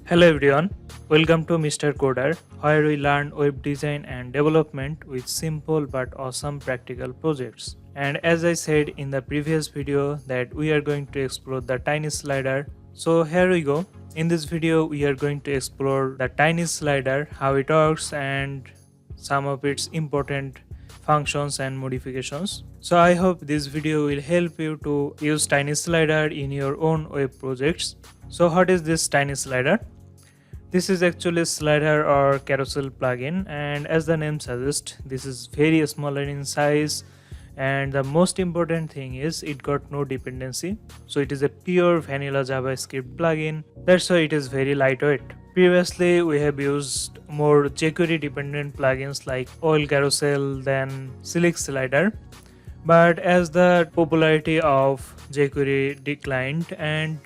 Hello everyone, welcome to Mr. Coder, where we learn web design and development with simple but awesome practical projects. And as I said in the previous video that we are going to explore the tiny slider. So here we go. In this video we are going to explore the tiny slider, how it works and some of its important functions and modifications. So I hope this video will help you to use tiny slider in your own web projects. So what is this tiny slider? This is actually a slider or carousel plugin, and as the name suggests, this is very smaller in size, and the most important thing is it got no dependency. So it is a pure vanilla JavaScript plugin. That's why it is very lightweight. Previously, we have used more jQuery dependent plugins like oil carousel than Select slider. But as the popularity of jQuery declined, and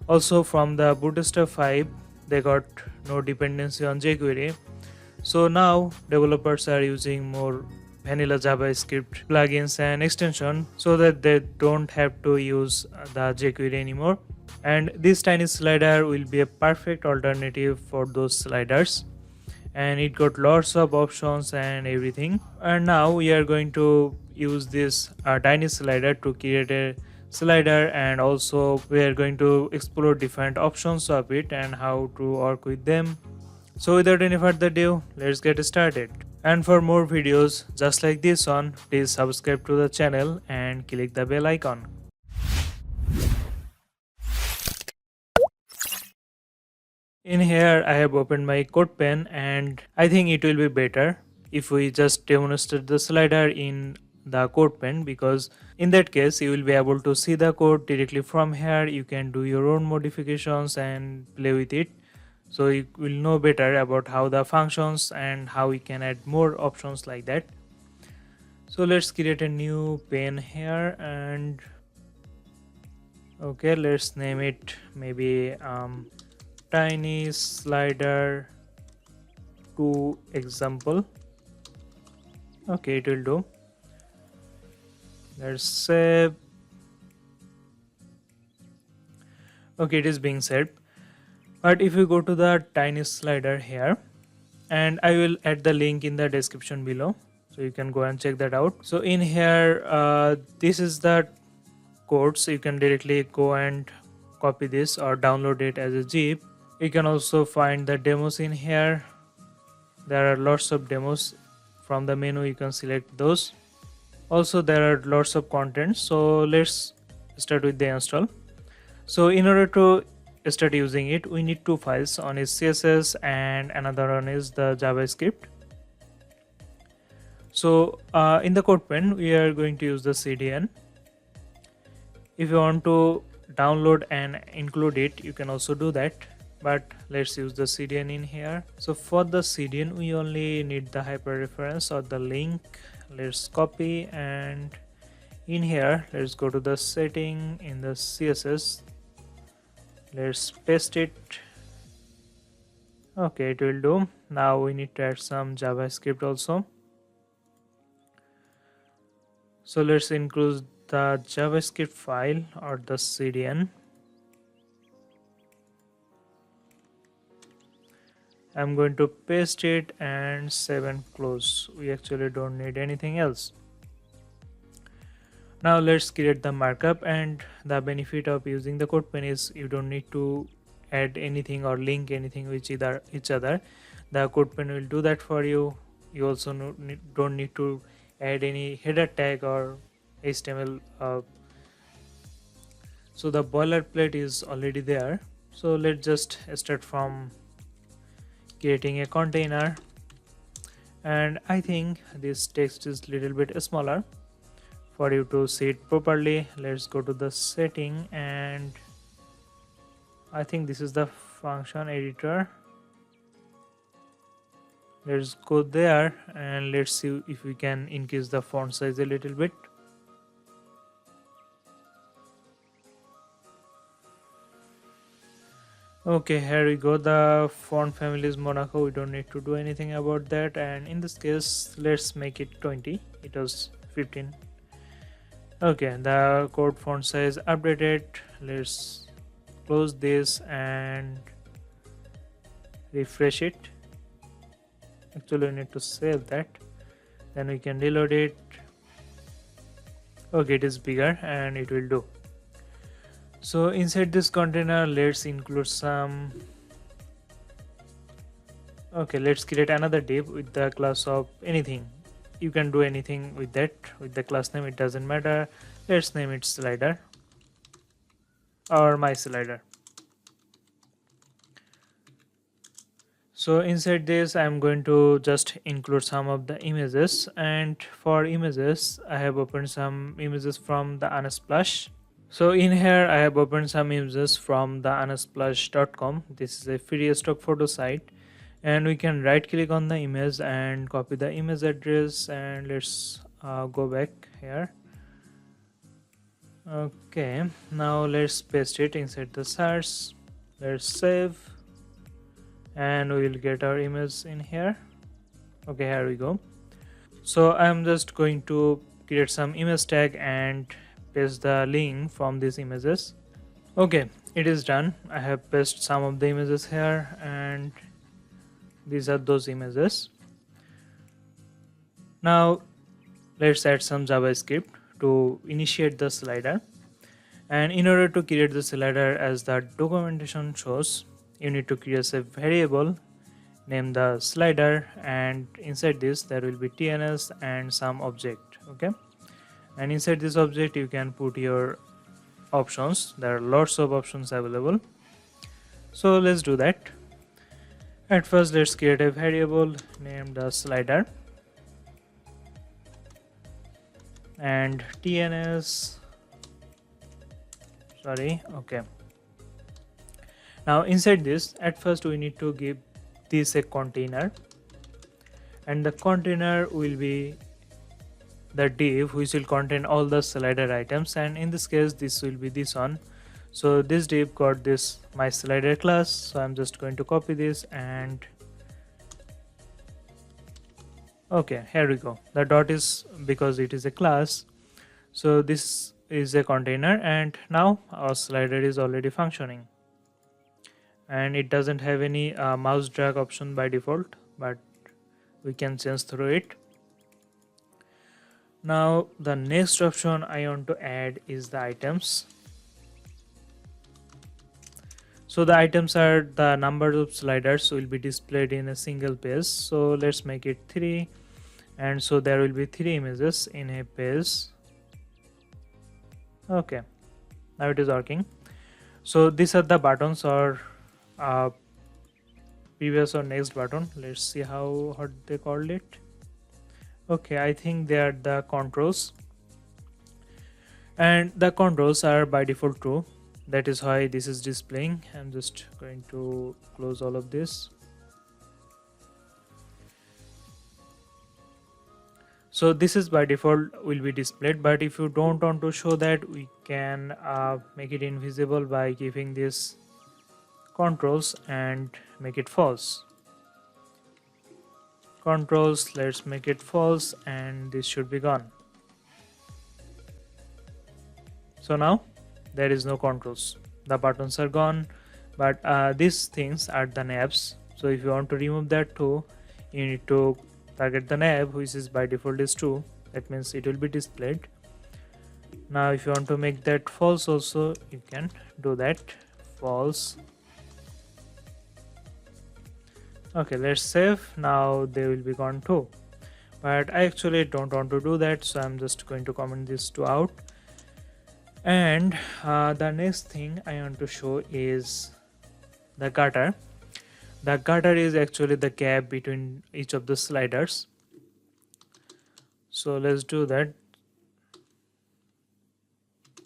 also from the Bootstrap 5, they got no dependency on jQuery. So now developers are using more vanilla JavaScript plugins and extension so that they don't have to use the jQuery anymore. And this tiny slider will be a perfect alternative for those sliders. And it got lots of options and everything. And now we are going to use this tiny slider to create a slider, and also we are going to explore different options of it and how to work with them. So without any further ado, let's get started. And for more videos just like this one, please subscribe to the channel and click the bell icon. In here I have opened my Codepen, and I think it will be better if we just demonstrate the slider in the Codepen, because in that case you will be able to see the code directly from here. You can do your own modifications and play with it, so you will know better about how the functions and how we can add more options like that. So let's create a new pane here, and okay, let's name it maybe tiny slider 2 example. Okay, it will do. Let's save. Okay, it is being saved. But if you go to the tiny slider here, and I will add the link in the description below, so you can go and check that out. So in here, this is the code, so you can directly go and copy this or download it as a zip. You can also find the demos in here. There are lots of demos. From the menu you can select those. Also there are lots of content, so let's start with the install. So in order to start using it, we need two files. One is CSS and another one is the JavaScript. So in the Codepen we are going to use the CDN. If you want to download and include it, you can also do that, but let's use the CDN in here. So for the CDN we only need the hyperreference or the link. Let's copy, and in here let's go to the setting in the CSS. Let's paste it. Okay, it will do. Now we need to add some JavaScript also. So let's include the JavaScript file or the CDN. I'm going to paste it and save and close. We actually don't need anything else. Now let's create the markup, and the benefit of using the Codepen is you don't need to add anything or link anything with each other. The Codepen will do that for you. You also don't need to add any header tag or HTML. So the boilerplate is already there. So let's just start from creating a container, and I think this text is little bit smaller for you to see it properly. Let's go to the setting, and I think this is the function editor. Let's go there and let's see if we can increase the font size a little bit. Okay, here we go. The font family is Monaco. We don't need to do anything about that, and in this case let's make it 20. It was 15. Okay, the code font size updated. Let's close this, and refresh it. Actually, we need to save that, then we can reload it. Okay, it is bigger and it will do. So inside this container, let's include some. Okay, let's create another div with the class of anything. You can do anything with that, with the class name, it doesn't matter. Let's name it slider or my slider. So inside this I'm going to just include some of the images, and for images I have opened some images from the Unsplash. So in here I have opened some images from the unsplash.com. This is a free stock photo site, and we can right click on the image and copy the image address, and let's go back here. Okay, now let's paste it inside the search. Let's save, and we will get our image in here. Okay, here we go. So I'm just going to create some image tag and paste the link from these images. Okay, it is done. I have pasted some of the images here, and these are those images. Now let's add some JavaScript to initiate the slider. And in order to create the slider as the documentation shows, you need to create a variable named the slider, and inside this there will be TNS and some object. Okay, and inside this object you can put your options. There are lots of options available, so let's do that. At first let's create a variable named the slider and TNS. Sorry. Okay, now inside this at first we need to give this a container, and the container will be the div which will contain all the slider items, and in this case this will be this one. So this div got this my slider class, so I'm just going to copy this, and okay, here we go. The dot is because it is a class, so this is a container, and now our slider is already functioning, and it doesn't have any mouse drag option by default, but we can change through it. Now the next option I want to add is the items. So the items are the number of sliders will be displayed in a single page, so let's make it 3, and so there will be 3 images in a page. Okay, now it is working. So these are the buttons, or previous or next button. Let's see how they called it. Okay, I think they are the controls, and the controls are by default true. That is why this is displaying. I'm just going to close all of this. So this is by default will be displayed, but if you don't want to show that, we can make it invisible by giving this controls and make it false. Controls, let's make it false, and this should be gone. So now there is no controls, the buttons are gone, but these things are the nabs. So if you want to remove that too, you need to target the nab, which is by default is true. That means it will be displayed. Now if you want to make that false also, you can do that, false. Okay, let's save. Now they will be gone too, but I actually don't want to do that, so I'm just going to comment this to out. And the next thing I want to show is the gutter. The gutter is actually the gap between each of the sliders. So let's do that,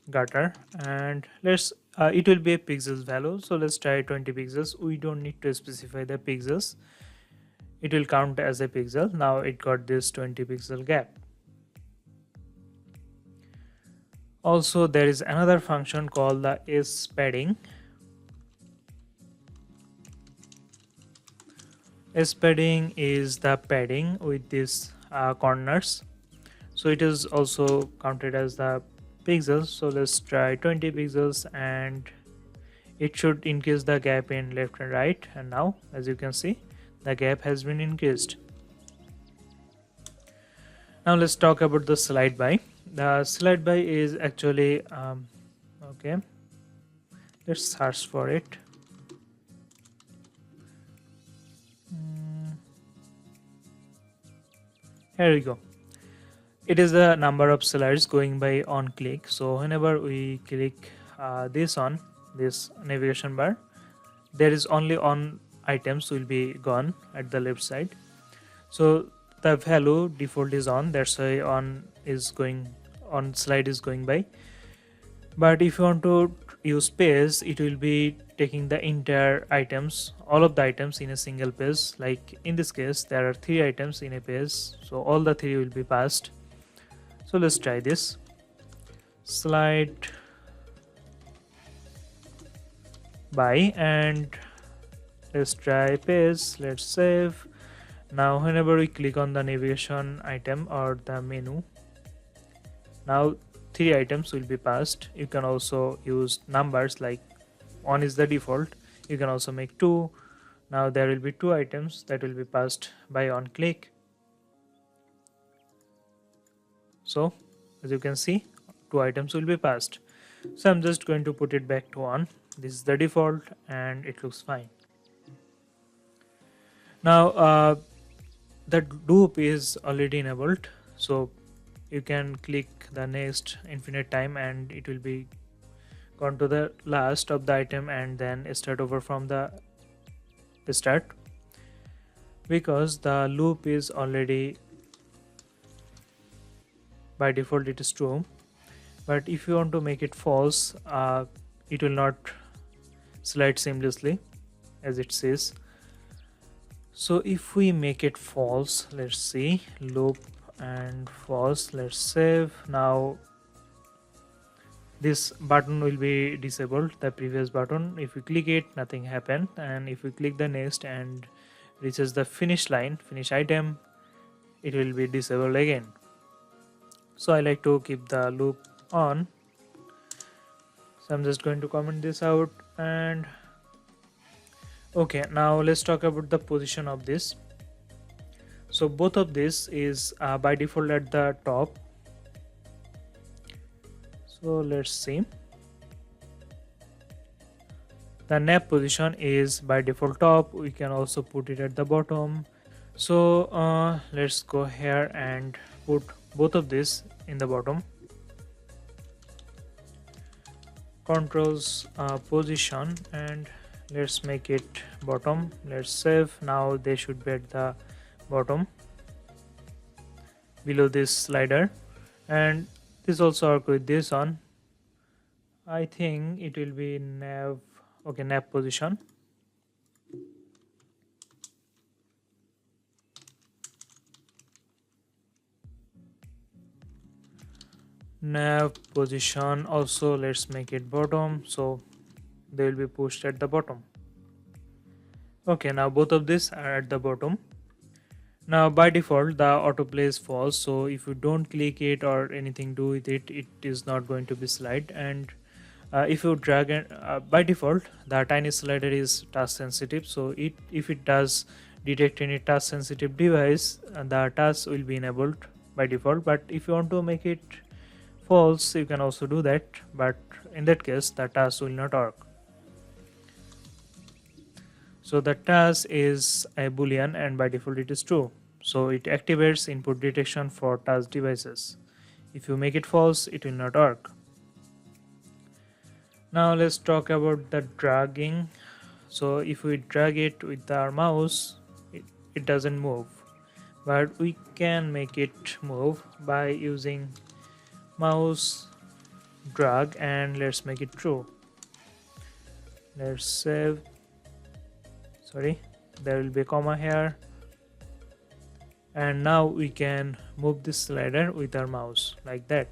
gutter, and let's it will be a pixels value. So let's try 20 pixels. We don't need to specify the pixels, it will count as a pixel. Now it got this 20 pixel gap. Also there is another function called the is padding. S padding is the padding with these corners, so it is also counted as the pixels. So let's try 20 pixels, and it should increase the gap in left and right, and now as you can see the gap has been increased. Now let's talk about the slide by. The slide by is actually okay, let's search for it. Here we go. It is the number of slides going by on click. So whenever we click this on this navigation bar, there is only on items will be gone at the left side. So the value default is on, that's why on is going, on slide is going by. But if you want to use page, it will be taking the entire items, all of the items in a single page. Like in this case there are 3 items in a page, so all the 3 will be passed. So let's try this. Slide by, and let's try page. Let's save. Now whenever we click on the navigation item or the menu, now 3 items will be passed. You can also use numbers, like 1 is the default, you can also make 2. Now there will be 2 items that will be passed by on click. So as you can see 2 items will be passed. So I'm just going to put it back to 1. This is the default and it looks fine. Now the loop is already enabled, so you can click the next infinite time and it will be gone to the last of the item and then start over from the start, because the loop is already by default it is true. But if you want to make it false, it will not slide seamlessly as it says. So if we make it false, let's see, loop and false, let's save. Now this button will be disabled, the previous button. If we click it, nothing happened, and if we click the next and reaches the finish line, finish item, it will be disabled again. So I like to keep the loop on, so I'm just going to comment this out. And okay, now let's talk about the position of this. So both of this is by default at the top. So let's see, the nav position is by default top. We can also put it at the bottom. So let's go here and put both of this in the bottom. Controls position, and let's make it bottom. Let's save. Now they should be at the bottom below this slider, and this also work with this on. I think it will be nav. Okay, nav position. Nav position also, let's make it bottom, so they will be pushed at the bottom. Okay, now both of these are at the bottom. Now by default the autoplay is false, so if you don't click it or anything do with it, it is not going to be slide. And if you drag and by default the tiny slider is touch sensitive, so if it does detect any touch sensitive device, the touch will be enabled by default. But if you want to make it false, you can also do that, but in that case the task will not work. So the task is a boolean and by default it is true, so it activates input detection for task devices. If you make it false, it will not work. Now let's talk about the dragging. So if we drag it with our mouse, it doesn't move, but we can make it move by using mouse drag, and let's make it true. Let's save. Sorry, there will be a comma here, and now we can move this slider with our mouse like that.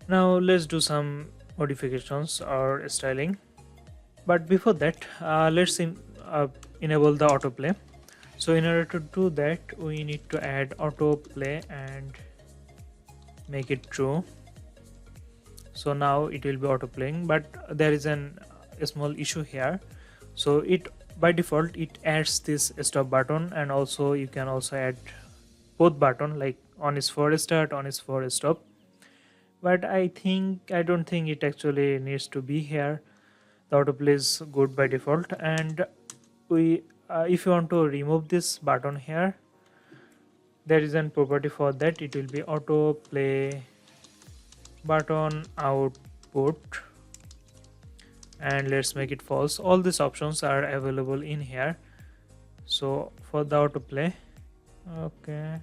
Now let's do some modifications or styling, but before that let's enable the autoplay. So in order to do that, we need to add autoplay and make it true. So now it will be auto playing, but there is a small issue here. So it by default it adds this stop button, and also you can also add both button, like on is for start, on is for stop. But I don't think it actually needs to be here. The autoplay is good by default. And we if you want to remove this button here, there is an property for that. It will be autoplay button output, and let's make it false. All these options are available in here. So for the autoplay, okay,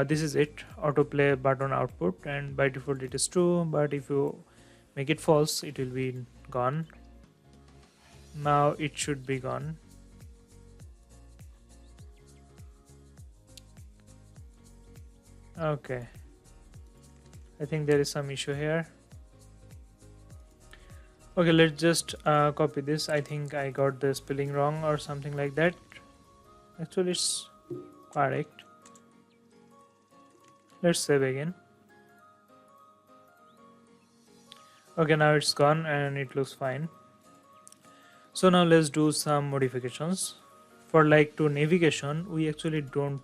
this is it, autoplay button output, and by default it is true, but if you make it false it will be gone. Now it should be gone. Okay, I think there is some issue here. Okay, let's just copy this. I think I got the spelling wrong or something like that. Actually it's correct. Let's save again. Okay, now it's gone and it looks fine. So now let's do some modifications. For like to navigation, we actually don't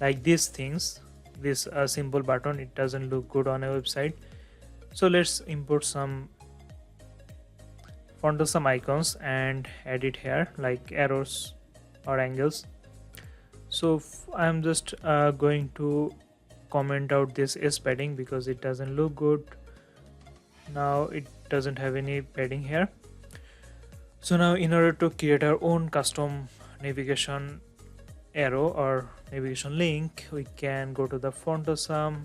like these things. This simple button, it doesn't look good on a website. So let's import some some icons and add it here, like arrows or angles. So I'm just going to comment out this S padding because it doesn't look good. Now it doesn't have any padding here. So now in order to create our own custom navigation arrow or navigation link, we can go to the font awesome.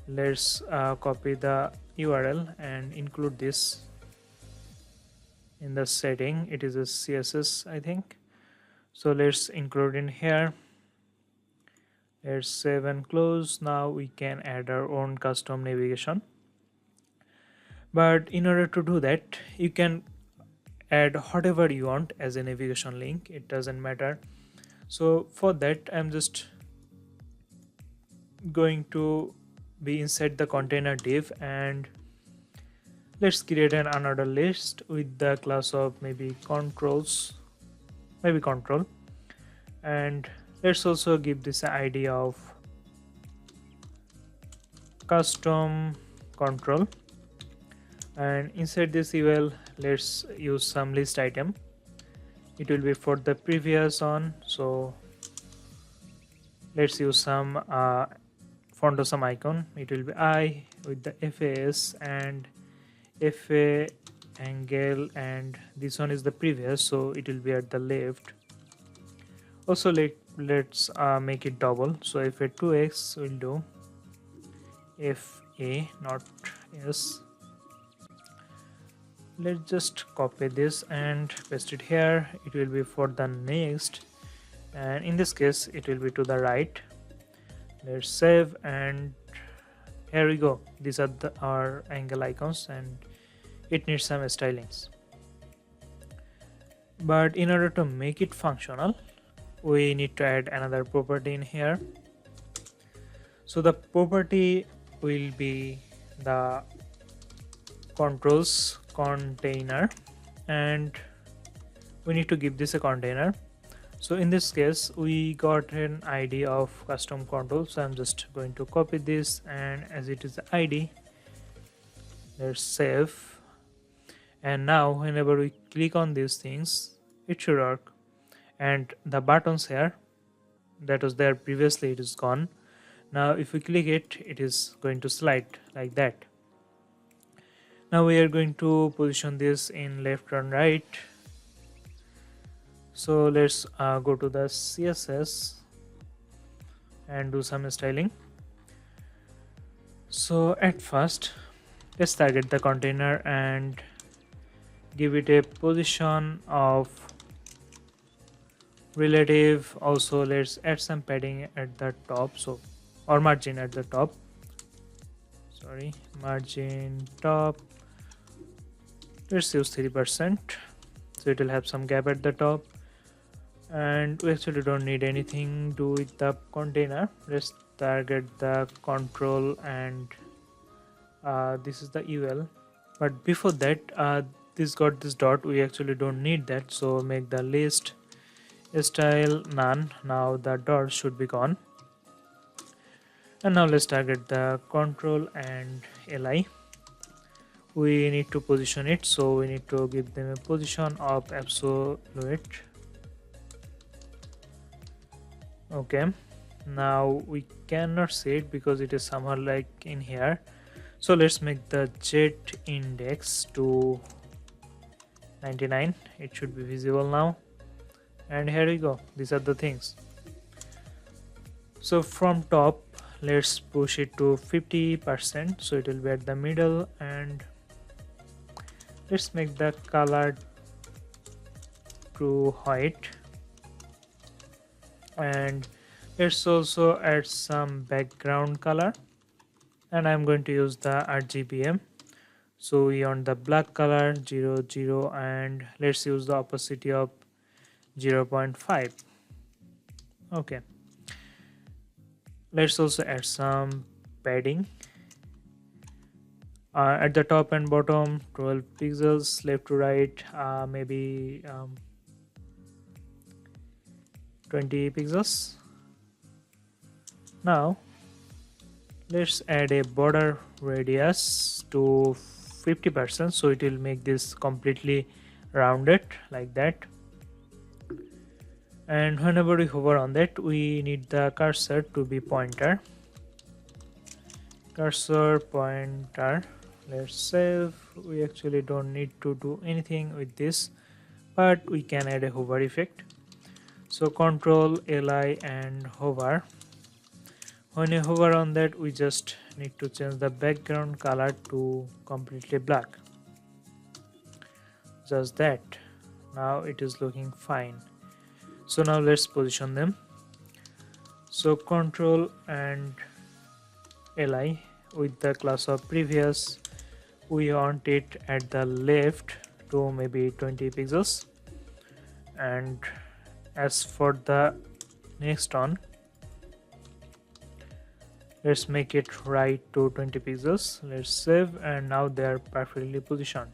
Let's copy the URL and include this in the setting. It is a CSS, I think. So let's include in here. Let's save and close. Now we can add our own custom navigation. But in order to do that, you can add whatever you want as a navigation link, it doesn't matter. So for that, I'm just going to be inside the container div, and let's create another list with the class of maybe controls, maybe control, and let's also give this an ID of custom control. And inside this UL, let's use some list item. It will be for the previous on. So let's use some font awesome icon. It will be I with the FAS and FA angle, and this one is the previous, so it will be at the left. Also let's make it double. So FA 2x will do FA, not S. Let's just copy this and paste it here. It will be for the next, and in this case it will be to the right. Let's save, and here we go. These are our angle icons, and it needs some stylings. But in order to make it functional, we need to add another property in here. So the property will be the controls container, and we need to give this a container. So in this case we got an ID of custom control, so I'm just going to copy this, and as it is the ID, let's save. And now whenever we click on these things, it should work. And the buttons here that was there previously, it is gone. Now if we click it, it is going to slide like that. Now we are going to position this in left and right. So let's go to the CSS and do some styling. So at first, let's target the container and give it a position of relative. Also let's add some padding at the top, so or margin at the top, sorry, margin top. Let's use 3%, so it will have some gap at the top. And we actually don't need anything to do with the container. Let's target the control and This is the UL, but before that, this got this dot. We actually don't need that, so make the list style none. Now the dot should be gone. And now let's target the control and li. We need to position it, so we need to give them a position of absolute. Okay, now we cannot see it because it is somehow like in here, so let's make the jet index to 99. It should be visible now, and here we go. These are the things. So from top, let's push it to 50%, so it will be at the middle, and let's make the color to white, and let's also add some background color, and I'm going to use the RGBM. So we want the black color 00, and let's use the opacity of 0.5. Okay, let's also add some padding at the top and bottom, 12 pixels left to right, maybe 20 pixels. Now let's add a border radius to 50%, so it will make this completely rounded like that. And whenever we hover on that, we need the cursor to be pointer. Cursor pointer. Let's save. We actually don't need to do anything with this, but we can add a hover effect. So Control Li and hover. When you hover on that, we just need to change the background color to completely black. Just that. Now it is looking fine. So now let's position them. So Control and Li with the class of previous, we want it at the left to maybe 20 pixels, and as for the next one, let's make it right to 20 pixels. Let's save, and now they are perfectly positioned.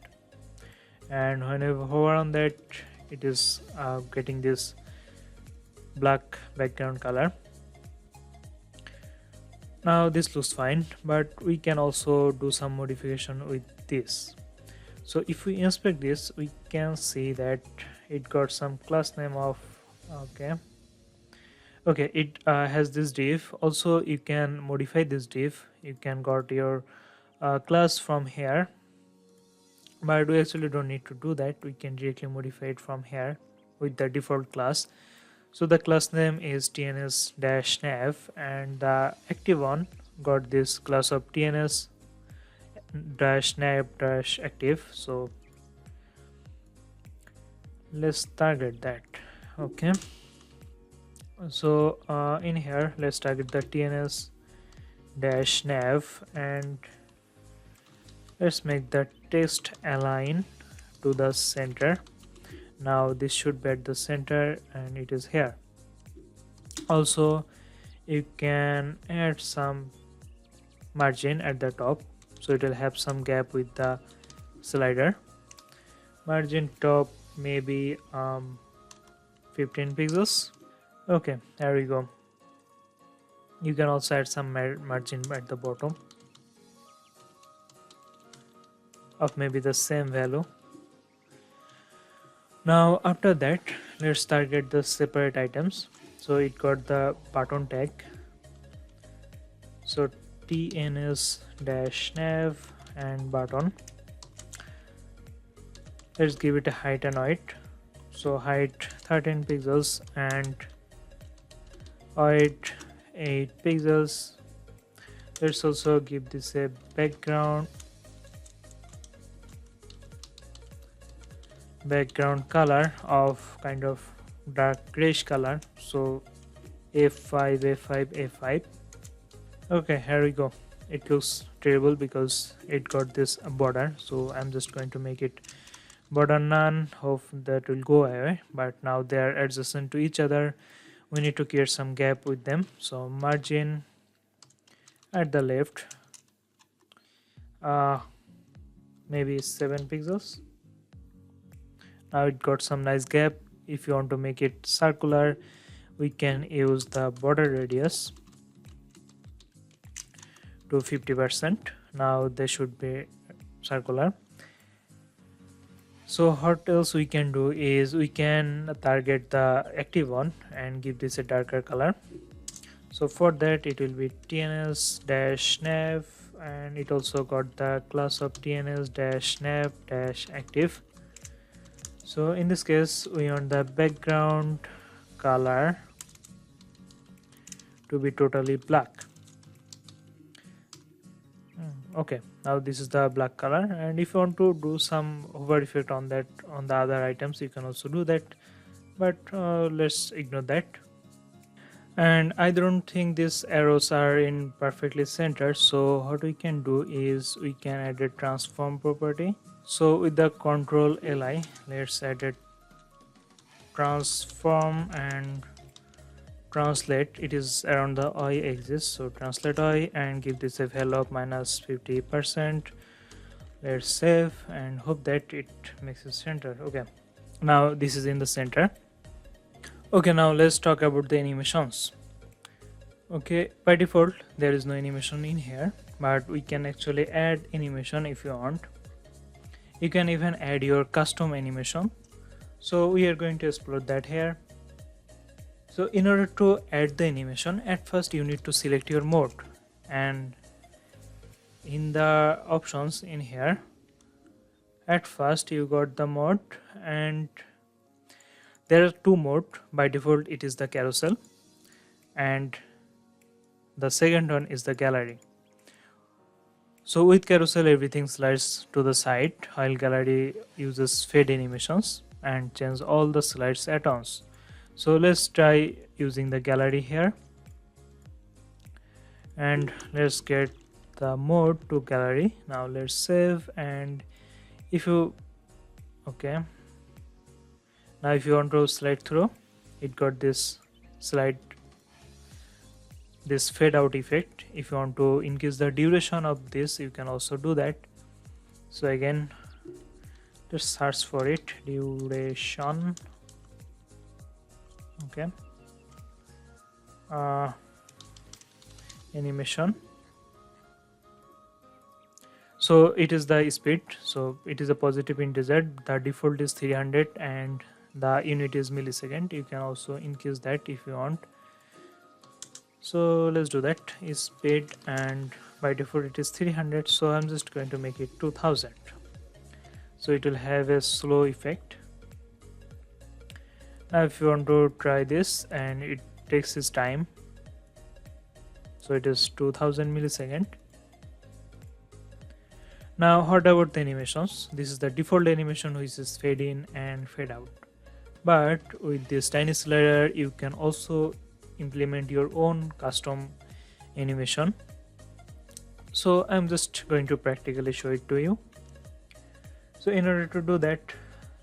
And whenever hover on that, it is getting this black background color. Now this looks fine, but we can also do some modification with this. So if we inspect this, we can see that it got some class name of okay, it has this div. Also you can modify this div. You can got your class from here, but we actually don't need to do that. We can directly modify it from here with the default class. So the class name is tns-nav, and the active one got this class of tns-nav-active. So let's target that. Okay, so in here let's target the tns-nav, and let's make the text align to the center. Now this should be at the center, and it is here. Also you can add some margin at the top, so it will have some gap with the slider. Margin top maybe 15 pixels. Okay, there we go. You can also add some margin at the bottom of maybe the same value. Now after that, let's target the separate items. So it got the button tag, so tns-nav and button. Let's give it a height and height. So height 13 pixels and height 8 pixels. Let's also give this a background color of kind of dark grayish color, so F5 F5 F5. Okay, here we go. It looks terrible because it got this border, so I'm just going to make it border none. Hope that will go away, but now they are adjacent to each other. We need to create some gap with them, so margin at the left uh, maybe 7 pixels. Now it got some nice gap. If you want to make it circular, we can use the border radius to 50%. Now they should be circular. So what else we can do is we can target the active one and give this a darker color. So for that it will be tns-nav, and it also got the class of tns-nav-active. So in this case we want the background color to be totally black. Okay, now this is the black color, and if you want to do some hover effect on that on the other items, you can also do that, but let's ignore that. And I don't think these arrows are in perfectly centered, so what we can do is we can add a transform property. So with the control li, let's add a transform and translate. It is around the y axis, so translate y and give this a value of -50%. Let's save and hope that it makes it center. Okay, now this is in the center. Okay, now let's talk about the animations. Okay, by default there is no animation in here, but we can actually add animation if you want. You can even add your custom animation, so we are going to explore that here. So in order to add the animation, at first you need to select your mode, and in the options in here, at first you got the mode, and there are two modes. By default it is the carousel, and the second one is the gallery. So with carousel everything slides to the side, while gallery uses fade animations and change all the slides at once. So let's try using the gallery here, and let's get the mode to gallery. Now let's save, and if you okay, now if you want to slide through, it got this slide, this fade out effect. If you want to increase the duration of this, you can also do that. So again, just search for it, duration. Okay, animation. So it is the speed, so it is a positive integer. The default is 300 and the unit is millisecond. You can also increase that if you want. So let's do that. Is speed, and by default it is 300, so I'm just going to make it 2000, so it will have a slow effect. Now if you want to try this, and it takes its time, so it is 2000 millisecond. Now what about the animations? This is the default animation, which is fade in and fade out, but with this tiny slider you can also implement your own custom animation. So I'm just going to practically show it to you. So in order to do that,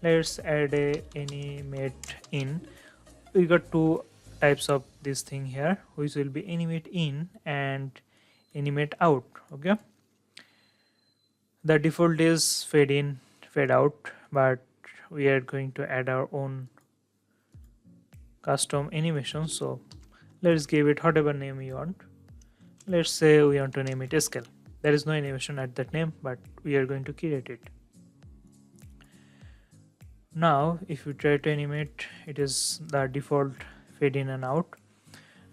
let's add a animate in. We got two types of this thing here, which will be animate in and animate out. Okay, the default is fade in, fade out, but we are going to add our own custom animation. So let's give it whatever name you want. Let's say we want to name it scale. There is no animation at that name, but we are going to create it. Now if you try to animate, it is the default fade in and out.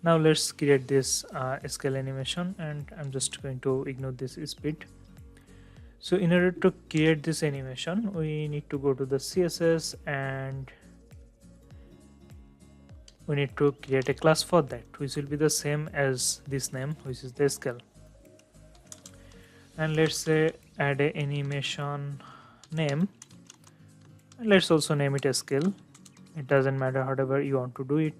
Now let's create this scale animation, and I'm just going to ignore this speed. So in order to create this animation, we need to go to the CSS, and we need to create a class for that, which will be the same as this name, which is the scale. And let's say add a animation name. Let's also name it a scale. It doesn't matter, however you want to do it.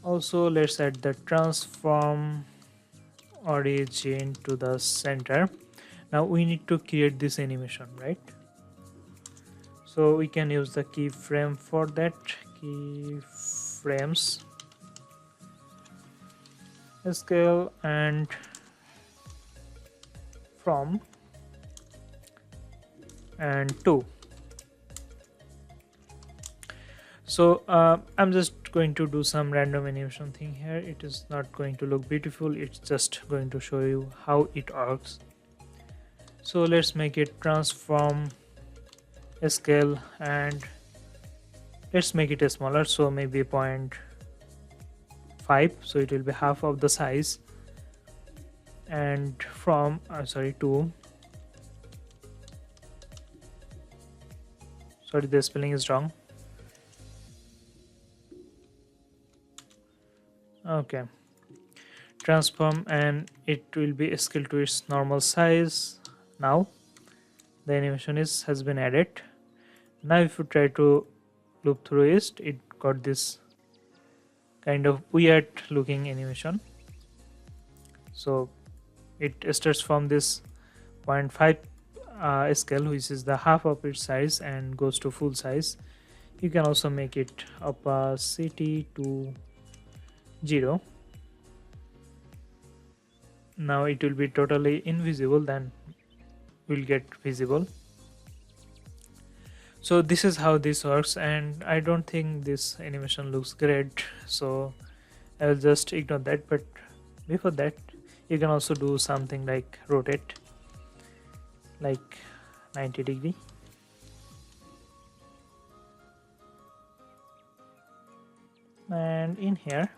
Also let's add the transform origin to the center. Now we need to create this animation, right? So we can use the keyframe for that. Keyframes, scale, and from. and 2. So I'm just going to do some random animation thing here. It is not going to look beautiful, it's just going to show you how it works. So let's make it transform scale, and let's make it smaller, so maybe 0.5, so it will be half of the size. And from 2, sorry, the spelling is wrong. Okay, transform, and it will be scaled to its normal size. Now the animation has been added. Now if you try to loop through it got this kind of weird looking animation. So it starts from this 0.5 scale, which is the half of its size, and goes to full size. You can also make it opacity to 0. Now it will be totally invisible, then will get visible. So this is how this works, and I don't think this animation looks great, so I will just ignore that. But before that, you can also do something like rotate like 90°, and in here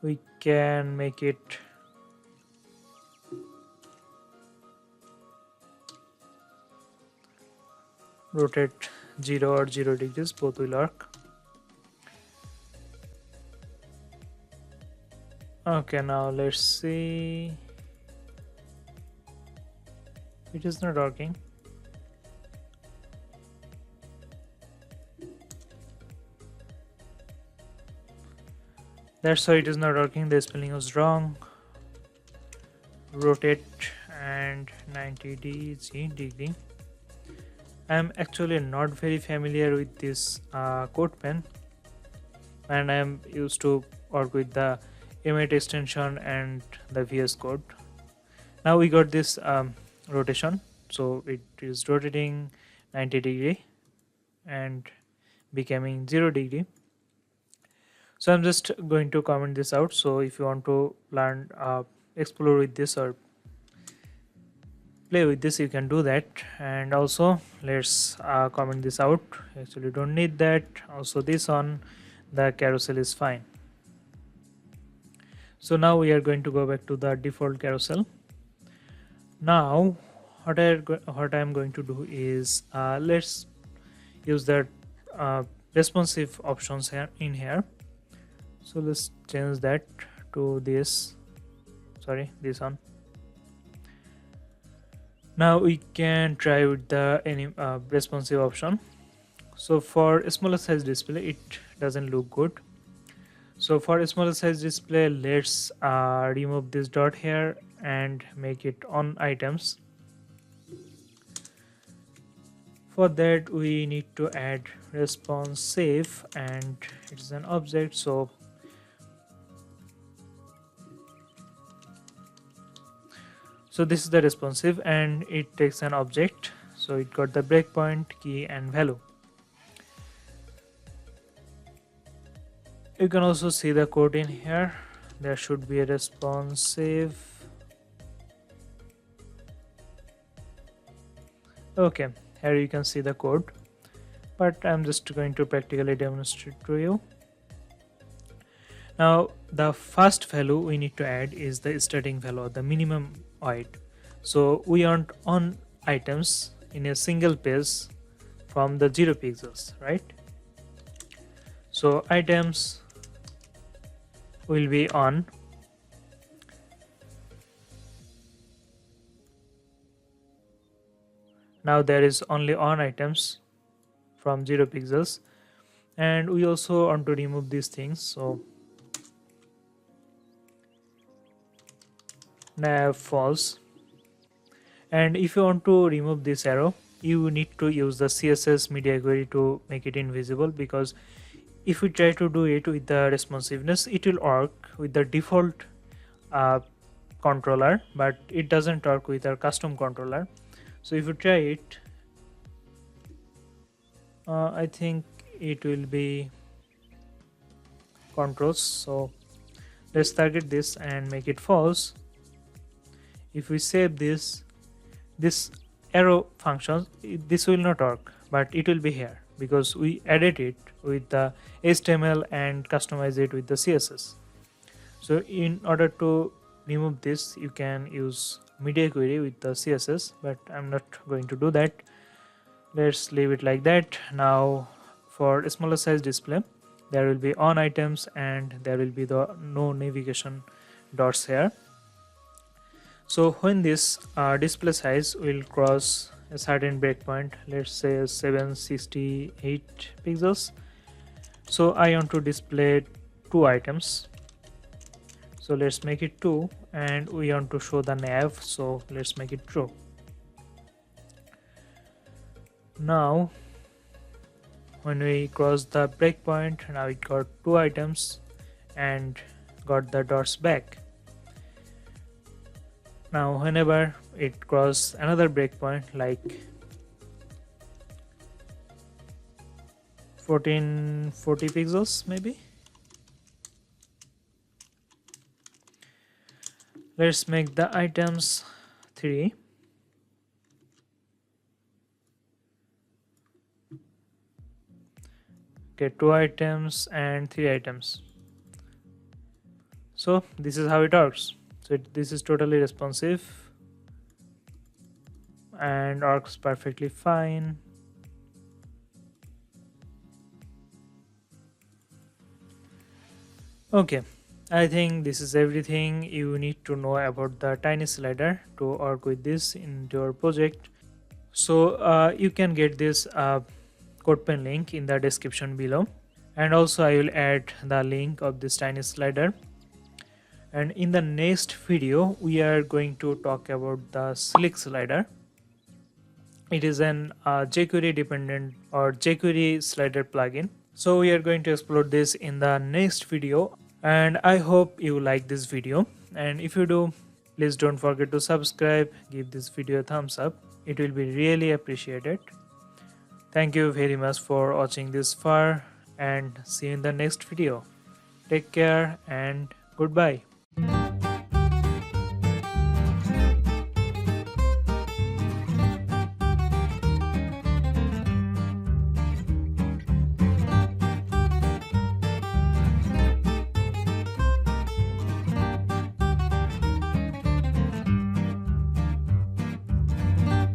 we can make it rotate 0 or 0 degrees, both will work. Okay, now let's see. It is not working. That's why it is not working. The spelling was wrong. Rotate and 90 degree. I am actually not very familiar with this Codepen, and I am used to work with the Emmet extension and the VS Code. Now we got this rotation, so it is rotating 90° and becoming 0°. So I'm just going to comment this out. So if you want to learn, explore with this or play with this, you can do that. And also let's comment this out. Actually don't need that. Also this on the carousel is fine. So now we are going to go back to the default carousel. Now what I'm going to do is let's use the responsive options here in here. So let's change that to this one. Now we can try with the responsive option. So for a smaller size display it doesn't look good. So for a smaller size display, let's remove this dot here and make it on items. For that we need to add responsive, and it's an object. So this is the responsive, and it takes an object. So it got the breakpoint, key and value. You can also see the code in here. There should be a responsive. Okay, here you can see the code, but I'm just going to practically demonstrate to you. Now the first value we need to add is the starting value, the minimum height. So we want on items in a single page from the 0 pixels, right? So items will be on. Now there is only on items from 0 pixels, and we also want to remove these things. So nav false, and if you want to remove this arrow, you need to use the CSS media query to make it invisible, because if we try to do it with the responsiveness, it will work with the default controller, but it doesn't work with our custom controller. So if you try it, I think it will be controls. So let's target this and make it false. If we save this arrow function, this will not work, but it will be here because we added it with the HTML and customize it with the CSS. So in order to remove this, you can use media query with the CSS, but I'm not going to do that. Let's leave it like that. Now for a smaller size display, there will be on items and there will be the no navigation dots here. So when this display size will cross a certain breakpoint, let's say 768 pixels, so I want to display two items. So let's make it 2, and we want to show the nav, so let's make it true. Now when we cross the breakpoint, now it got two items and got the dots back. Now whenever it crosses another breakpoint like 1440 pixels maybe, let's make the items 3. Okay, 2 items and 3 items. So this is how it works. So this is totally responsive and works perfectly fine. Okay, I think this is everything you need to know about the tiny slider to work with this in your project. So you can get this Codepen link in the description below, and also I will add the link of this tiny slider. And in the next video we are going to talk about the slick slider. It is an jQuery dependent or jQuery slider plugin. So we are going to explore this in the next video, and I hope you like this video, and if you do, please don't forget to subscribe, give this video a thumbs up, it will be really appreciated. Thank you very much for watching this far, and see you in the next video. Take care and goodbye.